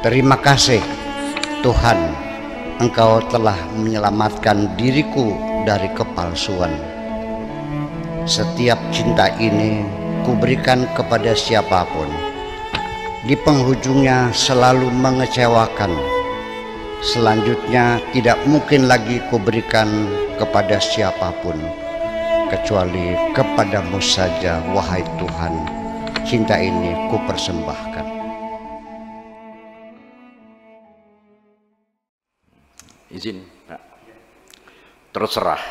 Terima kasih Tuhan, Engkau telah menyelamatkan diriku dari kepalsuan. Setiap cinta ini kuberikan kepada siapapun, di penghujungnya selalu mengecewakan. Selanjutnya tidak mungkin lagi kuberikan kepada siapapun, kecuali kepadamu saja, wahai Tuhan. Cinta ini kupersembahkan. Izin, Pak. Terserah.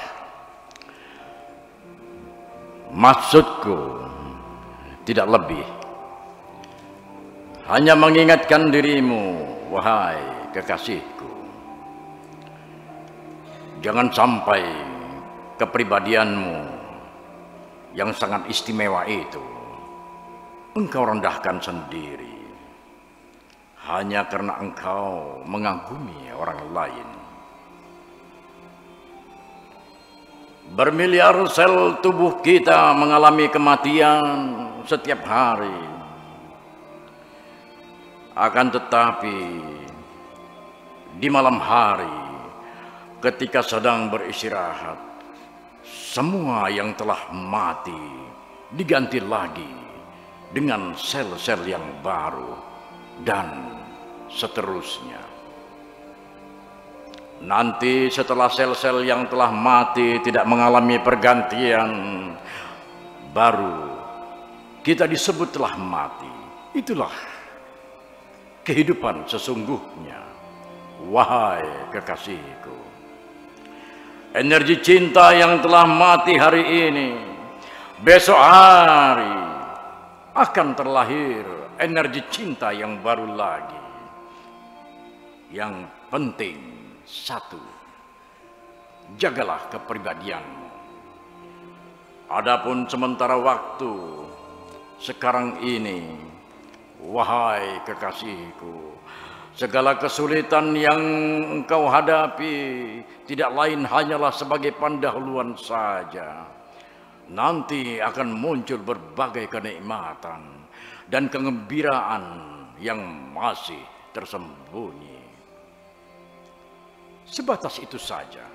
Maksudku tidak lebih, hanya mengingatkan dirimu, wahai kekasihku, jangan sampai kepribadianmu yang sangat istimewa itu engkau rendahkan sendiri hanya karena engkau mengagumi orang lain. Bermiliar sel tubuh kita mengalami kematian setiap hari. Akan tetapi di malam hari ketika sedang beristirahat, semua yang telah mati diganti lagi dengan sel-sel yang baru dan seterusnya. Nanti setelah sel-sel yang telah mati tidak mengalami pergantian, baru kita disebut telah mati. Itulah kehidupan sesungguhnya, wahai kekasihku. Energi cinta yang telah mati hari ini, besok hari akan terlahir energi cinta yang baru lagi. Yang penting satu, jagalah kepribadianmu. Adapun sementara waktu sekarang ini, wahai kekasihku, segala kesulitan yang engkau hadapi tidak lain hanyalah sebagai pendahuluan saja. Nanti akan muncul berbagai kenikmatan dan kegembiraan yang masih tersembunyi. Sebatas itu saja.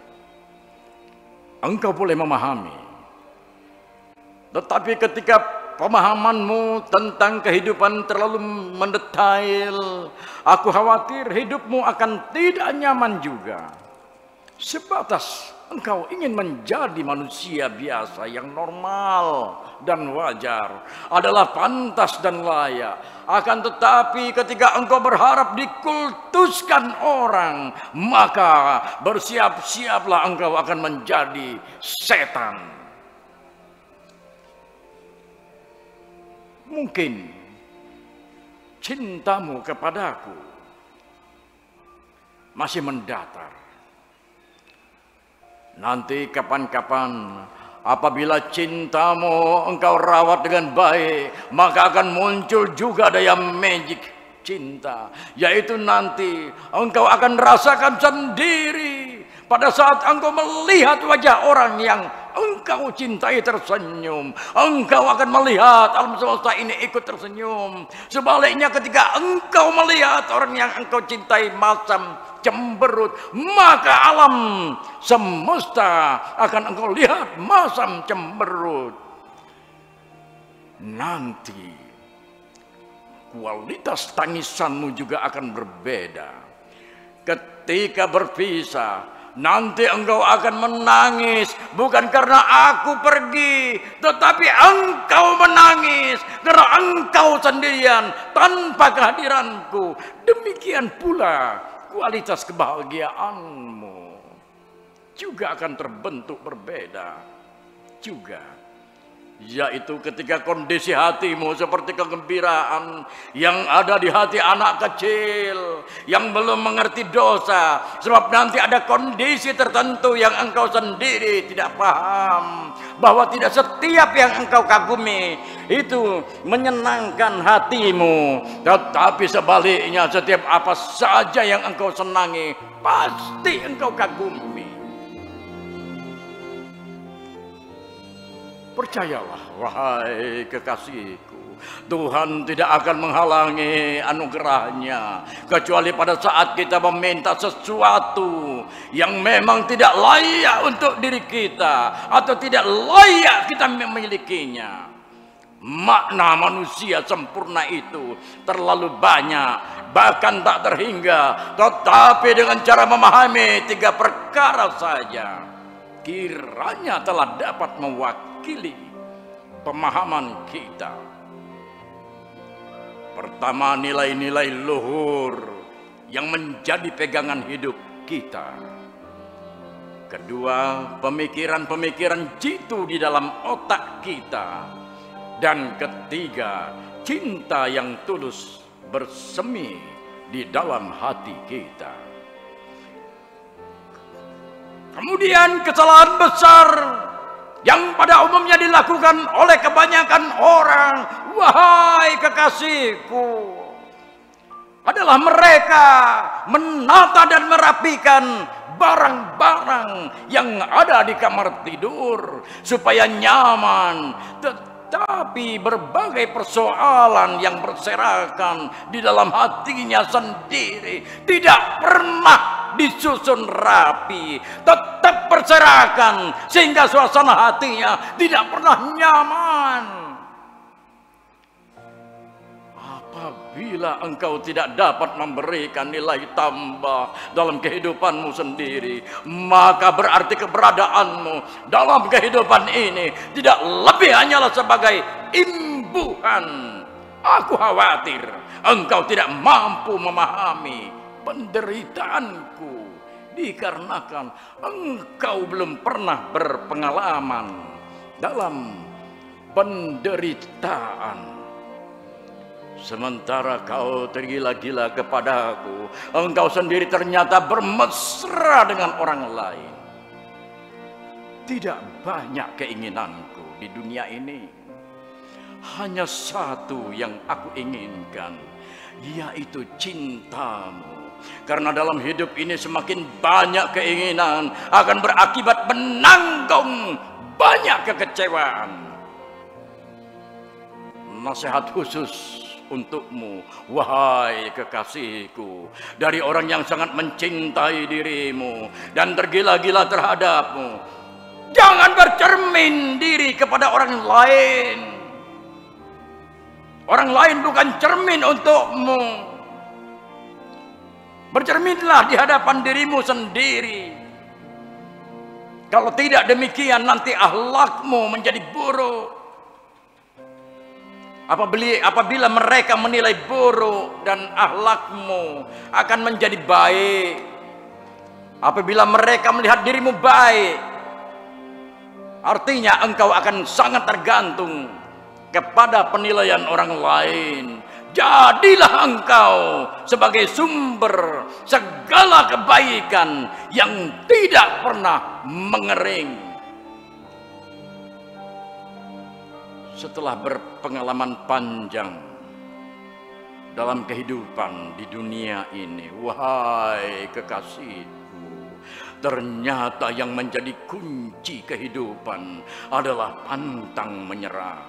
Engkau boleh memahami. Tetapi ketika pemahamanmu tentang kehidupan terlalu mendetail, aku khawatir hidupmu akan tidak nyaman juga. Sebatas engkau ingin menjadi manusia biasa yang normal dan wajar, adalah pantas dan layak. Akan tetapi ketika engkau berharap dikultuskan orang, maka bersiap-siaplah engkau akan menjadi setan. Mungkin cintamu kepadaku masih mendatar. Nanti kapan-kapan apabila cintamu engkau rawat dengan baik, maka akan muncul juga daya magic cinta, yaitu nanti engkau akan rasakan sendiri pada saat engkau melihat wajah orang yang engkau cintai tersenyum, engkau akan melihat alam semesta ini ikut tersenyum. Sebaliknya ketika engkau melihat orang yang engkau cintai masam cemberut, maka alam semesta akan engkau lihat masam cemberut. Nanti kualitas tangisanmu juga akan berbeda. Ketika berpisah, nanti engkau akan menangis bukan karena aku pergi, tetapi engkau menangis karena engkau sendirian tanpa kehadiranku. Demikian pula kualitas kebahagiaanmu juga akan terbentuk berbeda juga, yaitu ketika kondisi hatimu seperti kegembiraan yang ada di hati anak kecil yang belum mengerti dosa, sebab nanti ada kondisi tertentu yang engkau sendiri tidak paham, bahwa tidak setiap yang engkau kagumi itu menyenangkan hatimu, tetapi sebaliknya setiap apa saja yang engkau senangi pasti engkau kagumi. Percayalah wahai kekasihku, Tuhan tidak akan menghalangi anugerahnya kecuali pada saat kita meminta sesuatu yang memang tidak layak untuk diri kita atau tidak layak kita memilikinya. Makna manusia sempurna itu terlalu banyak, bahkan tak terhingga. Tetapi dengan cara memahami 3 perkara saja, kiranya telah dapat mewakili pemahaman kita. Pertama, nilai-nilai luhur yang menjadi pegangan hidup kita. Kedua, pemikiran-pemikiran jitu di dalam otak kita. Dan ketiga, cinta yang tulus bersemi di dalam hati kita. Kemudian kesalahan besar yang pada umumnya dilakukan oleh kebanyakan orang, wahai kekasihku, adalah mereka menata dan merapikan barang-barang yang ada di kamar tidur supaya nyaman. Tapi berbagai persoalan yang berserakan di dalam hatinya sendiri tidak pernah disusun rapi, tetap berserakan sehingga suasana hatinya tidak pernah nyaman. Apabila engkau tidak dapat memberikan nilai tambah dalam kehidupanmu sendiri, maka berarti keberadaanmu dalam kehidupan ini tidak lebih hanyalah sebagai imbuhan. Aku khawatir engkau tidak mampu memahami penderitaanku dikarenakan engkau belum pernah berpengalaman dalam penderitaan. Sementara kau tergila-gila kepadaku, engkau sendiri ternyata bermesra dengan orang lain. Tidak banyak keinginanku di dunia ini. Hanya satu yang aku inginkan, yaitu cintamu. Karena dalam hidup ini semakin banyak keinginan akan berakibat menanggung banyak kekecewaan. Nasihat khusus untukmu, wahai kekasihku, dari orang yang sangat mencintai dirimu dan tergila-gila terhadapmu. Jangan bercermin diri kepada orang lain. Orang lain bukan cermin untukmu. Bercerminlah di hadapan dirimu sendiri. Kalau tidak demikian, nanti akhlakmu menjadi buruk. Apabila mereka menilai buruk dan akhlakmu akan menjadi baik. Apabila mereka melihat dirimu baik, artinya engkau akan sangat tergantung kepada penilaian orang lain. Jadilah engkau sebagai sumber segala kebaikan yang tidak pernah mengering. Setelah berpengalaman panjang dalam kehidupan di dunia ini, wahai kekasihku, ternyata yang menjadi kunci kehidupan adalah pantang menyerah.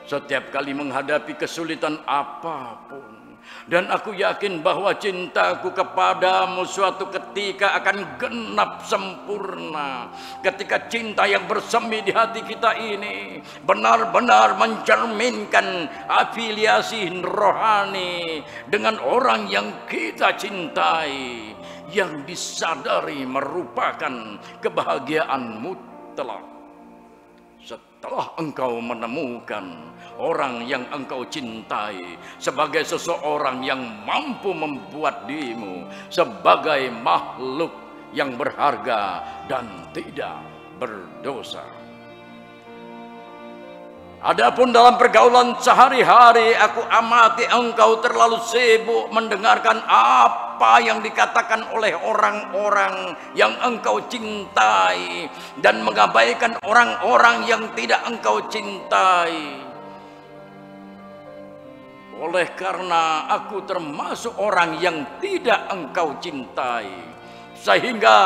Setiap kali menghadapi kesulitan apapun, dan aku yakin bahwa cintaku kepadamu suatu ketika akan genap sempurna. Ketika cinta yang bersemi di hati kita ini benar-benar mencerminkan afiliasi rohani dengan orang yang kita cintai, yang disadari merupakan kebahagiaan mutlak. Setelah engkau menemukan orang yang engkau cintai sebagai seseorang yang mampu membuat dirimu sebagai makhluk yang berharga dan tidak berdosa. Adapun dalam pergaulan sehari-hari, aku amati engkau terlalu sibuk mendengarkan apa yang dikatakan oleh orang-orang yang engkau cintai dan mengabaikan orang-orang yang tidak engkau cintai. Oleh karena aku termasuk orang yang tidak engkau cintai, sehingga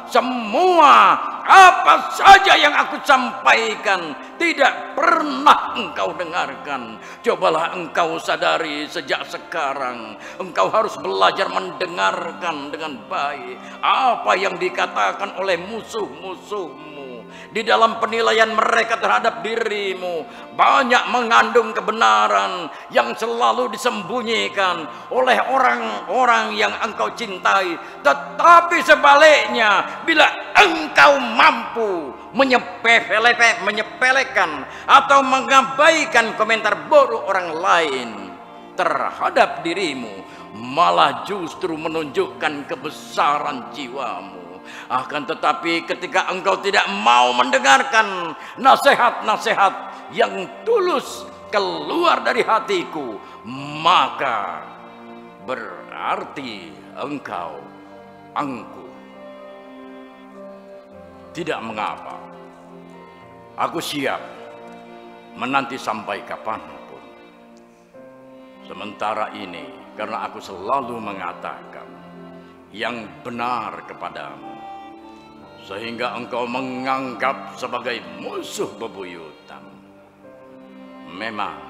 semua apa saja yang aku sampaikan tidak pernah engkau dengarkan. Cobalah engkau sadari sejak sekarang. Engkau harus belajar mendengarkan dengan baik apa yang dikatakan oleh musuh-musuhmu. Di dalam penilaian mereka terhadap dirimu banyak mengandung kebenaran yang selalu disembunyikan oleh orang-orang yang engkau cintai. Tetapi sebaliknya, bila engkau mampu menyepelekan atau mengabaikan komentar buruk orang lain terhadap dirimu, malah justru menunjukkan kebesaran jiwamu. Akan tetapi ketika engkau tidak mau mendengarkan nasihat-nasihat yang tulus keluar dari hatiku, maka berarti engkau angkuh. Tidak mengapa, aku siap menanti sampai kapanpun. Sementara ini, karena aku selalu mengatakan yang benar kepadamu, sehingga engkau menganggap sebagai musuh bebuyutan. Memang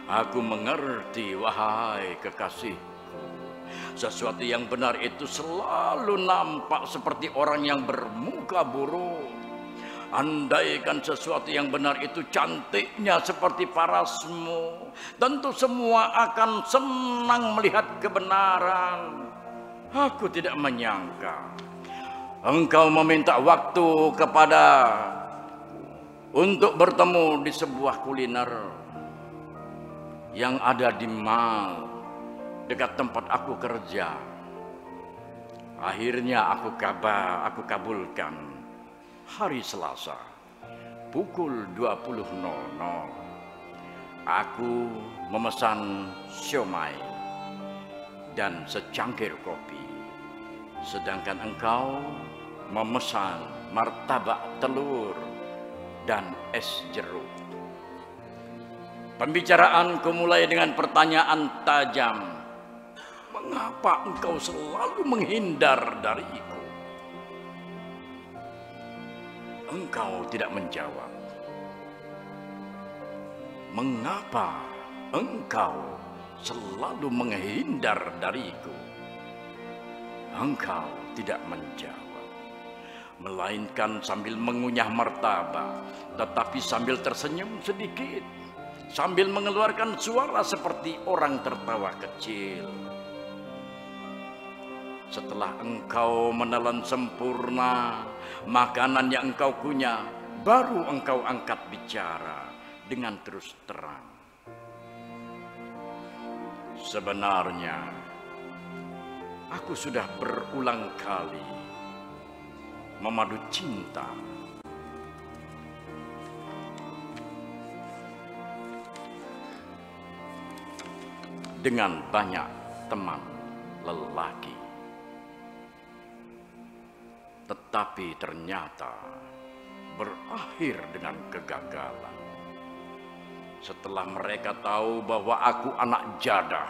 aku mengerti, wahai kekasihku, sesuatu yang benar itu selalu nampak seperti orang yang bermuka buruk. Andaikan sesuatu yang benar itu cantiknya seperti parasmu, tentu semua akan senang melihat kebenaran. Aku tidak menyangka engkau meminta waktu kepada untuk bertemu di sebuah kuliner yang ada di mall dekat tempat aku kerja. Akhirnya aku kabulkan hari Selasa pukul 20.00. Aku memesan siomay dan secangkir kopi, sedangkan engkau memesan martabak telur dan es jeruk. Pembicaraanku mulai dengan pertanyaan tajam. Mengapa engkau selalu menghindar dariku? Engkau tidak menjawab. Mengapa engkau selalu menghindar dariku? Engkau tidak menjawab, melainkan sambil mengunyah martabak, tetapi sambil tersenyum sedikit, sambil mengeluarkan suara seperti orang tertawa kecil. Setelah engkau menelan sempurna makanan yang engkau kunyah, baru engkau angkat bicara dengan terus terang. Sebenarnya aku sudah berulang kali memadu cinta dengan banyak teman lelaki, tetapi ternyata berakhir dengan kegagalan. Setelah mereka tahu bahwa aku anak jadah,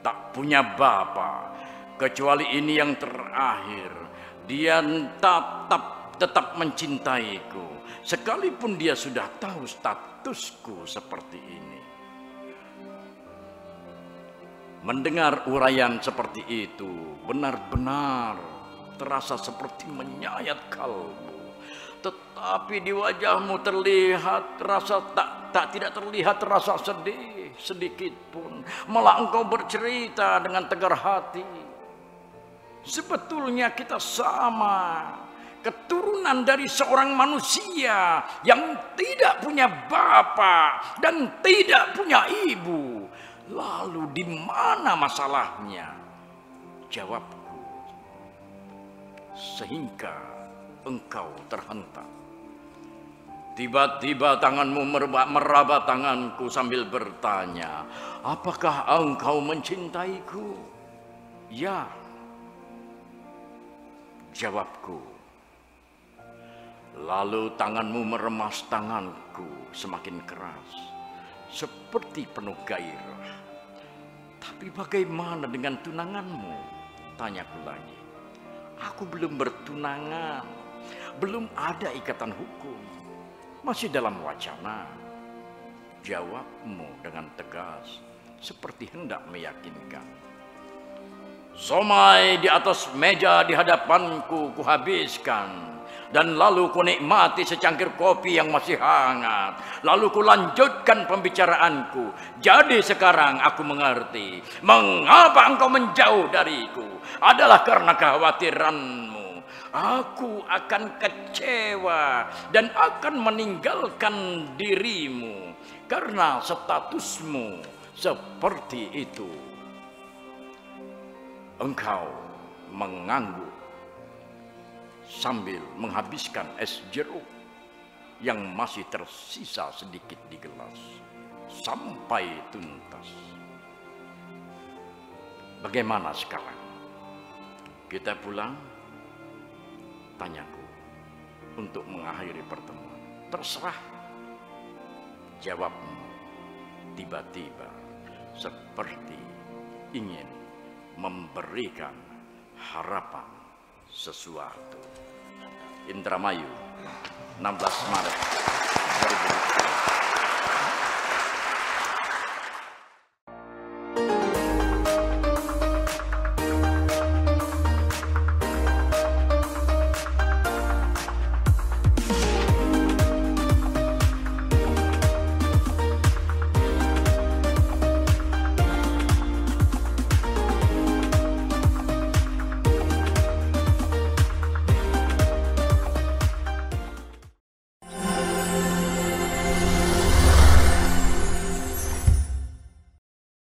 tak punya bapa, kecuali ini yang terakhir, dia tetap mencintaiku, sekalipun dia sudah tahu statusku seperti ini. Mendengar uraian seperti itu benar-benar terasa seperti menyayat kalbu. Tetapi di wajahmu terlihat tidak terlihat rasa sedih sedikit pun. Malah engkau bercerita dengan tegar hati. Sebetulnya kita sama, keturunan dari seorang manusia yang tidak punya bapa dan tidak punya ibu. Lalu di mana masalahnya? Jawabku, sehingga engkau terhentak. Tiba-tiba tanganmu meraba tanganku sambil bertanya, apakah engkau mencintaiku? Ya, jawabku. Lalu tanganmu meremas tanganku semakin keras, seperti penuh gairah. Tapi bagaimana dengan tunanganmu? Tanyaku lagi. Aku belum bertunangan. Belum ada ikatan hukum. Masih dalam wacana. Jawabmu dengan tegas, seperti hendak meyakinkan. Somai di atas meja di hadapanku kuhabiskan, dan lalu ku nikmati secangkir kopi yang masih hangat. Lalu ku lanjutkan pembicaraanku. Jadi sekarang aku mengerti mengapa engkau menjauh dariku. Adalah karena kekhawatiranmu. Aku akan kecewa dan akan meninggalkan dirimu karena statusmu seperti itu. Engkau mengangguk sambil menghabiskan es jeruk yang masih tersisa sedikit di gelas sampai tuntas. Bagaimana sekarang? Kita pulang? Tanyaku untuk mengakhiri pertemuan. Terserah. Jawabmu tiba-tiba seperti ingin memberikan harapan sesuatu. Indramayu, 16 Maret